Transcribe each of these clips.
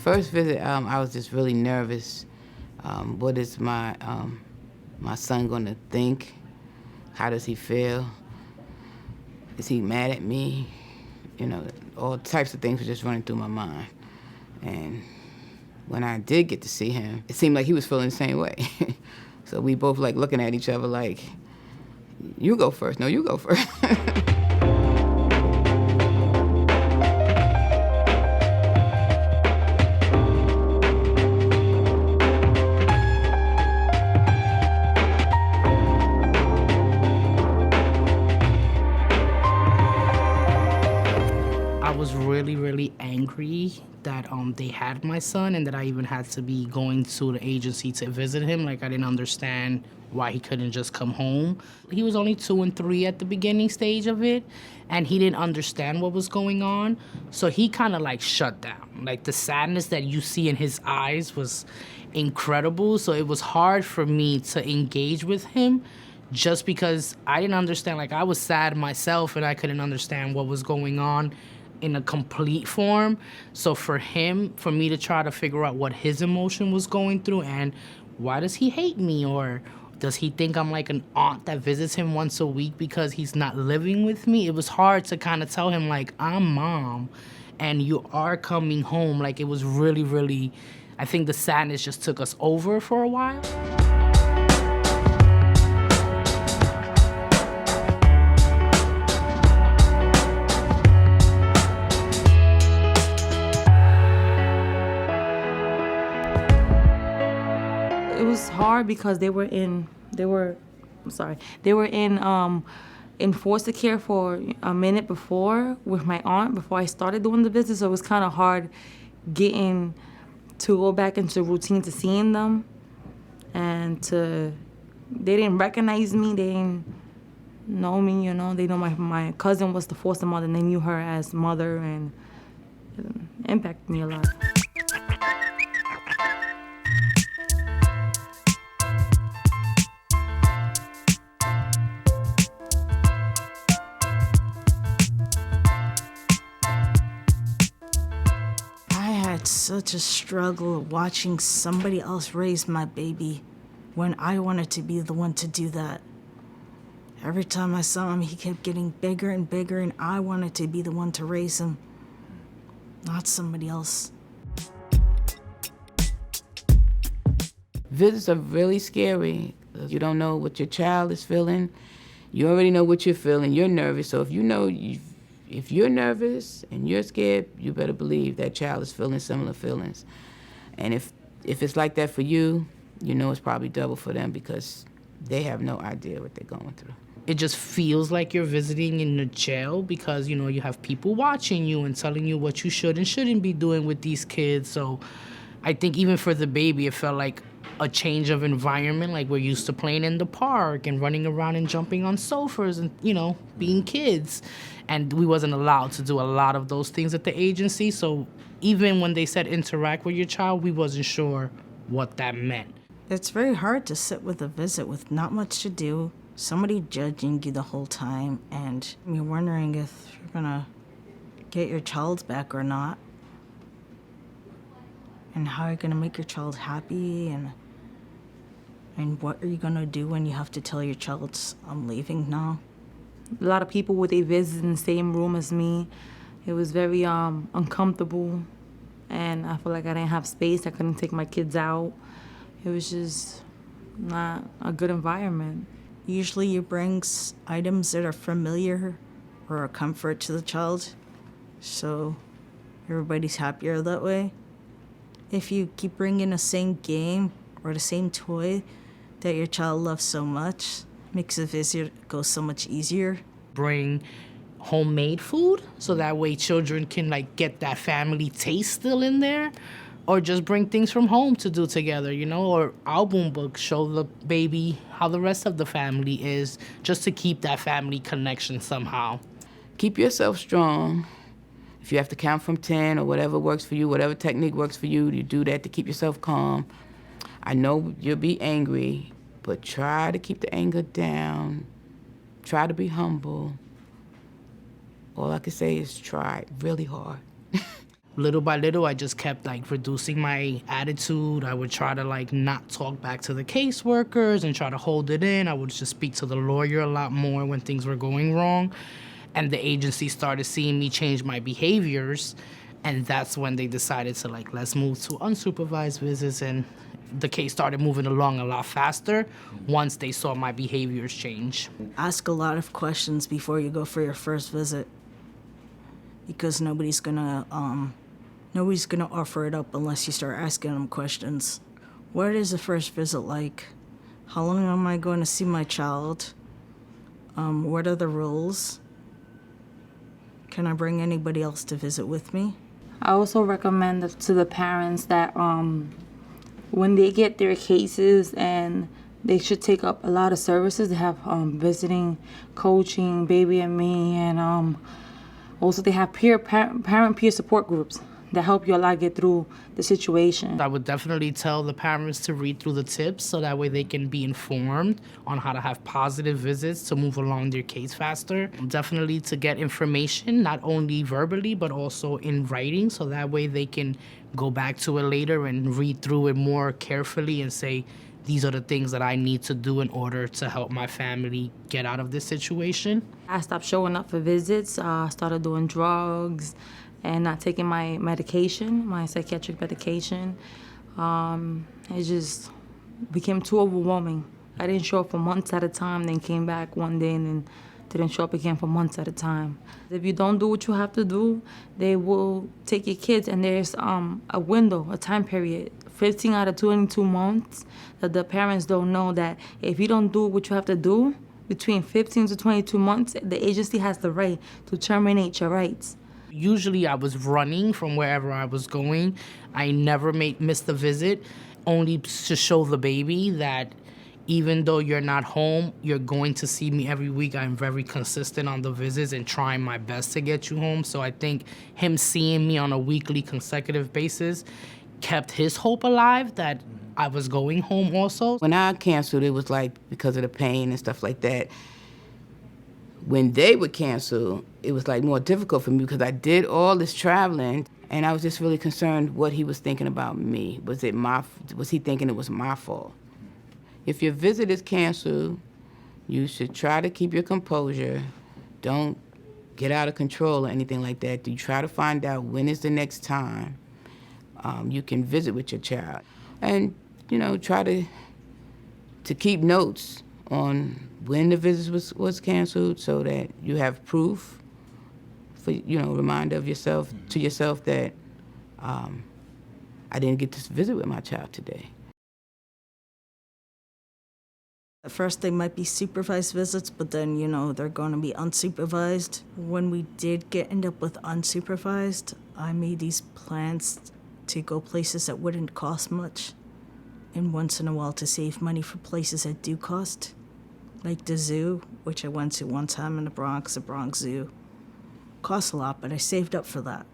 First visit, I was just really nervous. What is my son gonna think? How does he feel? Is he mad at me? You know, all types of things were just running through my mind. And when I did get to see him, it seemed like he was feeling the same way. So we both like looking at each other like, you go first. No, you go first. I was really, really angry that they had my son and that I even had to be going to the agency to visit him. Like, I didn't understand why he couldn't just come home. He was only 2 and 3 at the beginning stage of it, and he didn't understand what was going on. So he kind of like shut down. Like, the sadness that you see in his eyes was incredible. So it was hard for me to engage with him just because I didn't understand. Like, I was sad myself and I couldn't understand what was going on in a complete form. So for me to try to figure out what his emotion was going through and why does he hate me, or does he think I'm like an aunt that visits him once a week because he's not living with me? It was hard to kind of tell him, like, I'm mom and you are coming home. Like, it was really, really, I think the sadness just took us over for a while. It was hard because they were in foster care for a minute before with my aunt before I started doing the visit, so it was kind of hard getting to go back into routine to seeing them, and they didn't recognize me, they didn't know me, you know. They know my cousin was the foster mother and they knew her as mother, and it impacted me a lot. Such a struggle watching somebody else raise my baby when I wanted to be the one to do that. Every time I saw him, he kept getting bigger and bigger, and I wanted to be the one to raise him, not somebody else. Visits are really scary. You don't know what your child is feeling. You already know what you're feeling. You're nervous, so if you're nervous and you're scared, you better believe that child is feeling similar feelings. And if it's like that for you, you know it's probably double for them because they have no idea what they're going through. It just feels like you're visiting in a jail because, you know, you have people watching you and telling you what you should and shouldn't be doing with these kids. So I think even for the baby, it felt like a change of environment. Like, we're used to playing in the park and running around and jumping on sofas and, you know, being kids. And we wasn't allowed to do a lot of those things at the agency. So even when they said interact with your child, we wasn't sure what that meant. It's very hard to sit with a visit with not much to do, somebody judging you the whole time, and you're wondering if you're gonna get your child back or not, and how you're gonna make your child happy, and what are you gonna do when you have to tell your child, I'm leaving now? A lot of people would they visit in the same room as me. It was very uncomfortable, and I feel like I didn't have space. I couldn't take my kids out. It was just not a good environment. Usually you bring items that are familiar or a comfort to the child, so everybody's happier that way. If you keep bringing the same game or the same toy that your child loves so much, makes the visit go so much easier. Bring homemade food so that way children can like get that family taste still in there, or just bring things from home to do together, you know, or album books, show the baby how the rest of the family is, just to keep that family connection somehow. Keep yourself strong. If you have to count from 10 or whatever works for you, whatever technique works for you, you do that to keep yourself calm. I know you'll be angry, but try to keep the anger down. Try to be humble. All I can say is try really hard. Little by little, I just kept like reducing my attitude. I would try to like not talk back to the caseworkers and try to hold it in. I would just speak to the lawyer a lot more when things were going wrong. And the agency started seeing me change my behaviors. And that's when they decided to like, let's move to unsupervised visits. And the case started moving along a lot faster once they saw my behaviors change. Ask a lot of questions before you go for your first visit, because nobody's gonna offer it up unless you start asking them questions. What is the first visit like? How long am I going to see my child? What are the rules? Can I bring anybody else to visit with me? I also recommend to the parents that when they get their cases, and they should take up a lot of services. They have visiting, coaching, baby and me, and also they have parent peer support groups that help you a lot get through the situation. I would definitely tell the parents to read through the tips so that way they can be informed on how to have positive visits to move along their case faster. Definitely to get information, not only verbally, but also in writing, so that way they can go back to it later and read through it more carefully and say, these are the things that I need to do in order to help my family get out of this situation. I stopped showing up for visits. I started doing drugs and not taking my medication, my psychiatric medication. It just became too overwhelming. I didn't show up for months at a time, then came back one day and then didn't show up again for months at a time. If you don't do what you have to do, they will take your kids, and there's a window, a time period, 15 out of 22 months, that the parents don't know that if you don't do what you have to do, between 15 to 22 months, the agency has the right to terminate your rights. Usually I was running from wherever I was going. I never missed a visit, only to show the baby that even though you're not home, you're going to see me every week. I'm very consistent on the visits and trying my best to get you home. So I think him seeing me on a weekly consecutive basis kept his hope alive that I was going home also. When I canceled, it was like because of the pain and stuff like that. When they would cancel, it was like more difficult for me because I did all this traveling, and I was just really concerned what he was thinking about me. Was he thinking it was my fault? If your visit is canceled, you should try to keep your composure. Don't get out of control or anything like that. You try to find out when is the next time you can visit with your child. And, try to keep notes on when the visit was canceled so that you have proof for, reminder of yourself that I didn't get to visit with my child today. At first, they might be supervised visits, but then, they're going to be unsupervised. When we did end up with unsupervised, I made these plans to go places that wouldn't cost much, and once in a while to save money for places that do cost, like the zoo, which I went to one time in the Bronx Zoo. Costs a lot, but I saved up for that.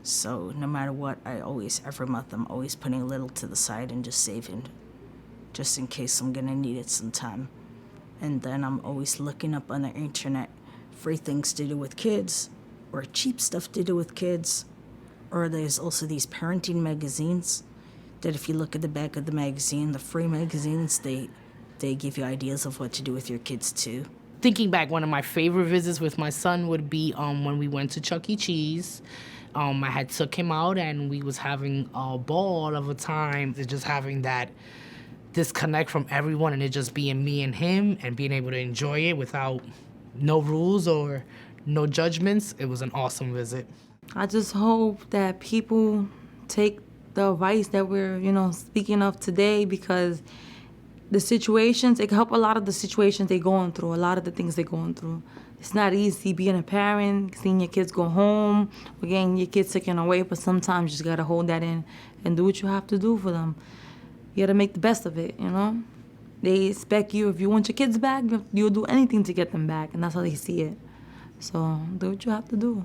So no matter what, every month, I'm always putting a little to the side and just saving, just in case I'm gonna need it sometime. And then I'm always looking up on the internet free things to do with kids, or cheap stuff to do with kids. Or there's also these parenting magazines that if you look at the back of the magazine, the free magazines, they give you ideas of what to do with your kids too. Thinking back, one of my favorite visits with my son would be when we went to Chuck E. Cheese. I had took him out and we was having a ball of a time. Just having that disconnect from everyone and it just being me and him and being able to enjoy it without no rules or no judgments. It was an awesome visit. I just hope that people take the advice that we're, speaking of today, because the situations, it can help a lot of the situations they're going through, a lot of the things they're going through. It's not easy being a parent, seeing your kids go home, or getting your kids taken away, but sometimes you just got to hold that in and do what you have to do for them. You got to make the best of it, They expect you, if you want your kids back, you'll do anything to get them back, and that's how they see it. So do what you have to do.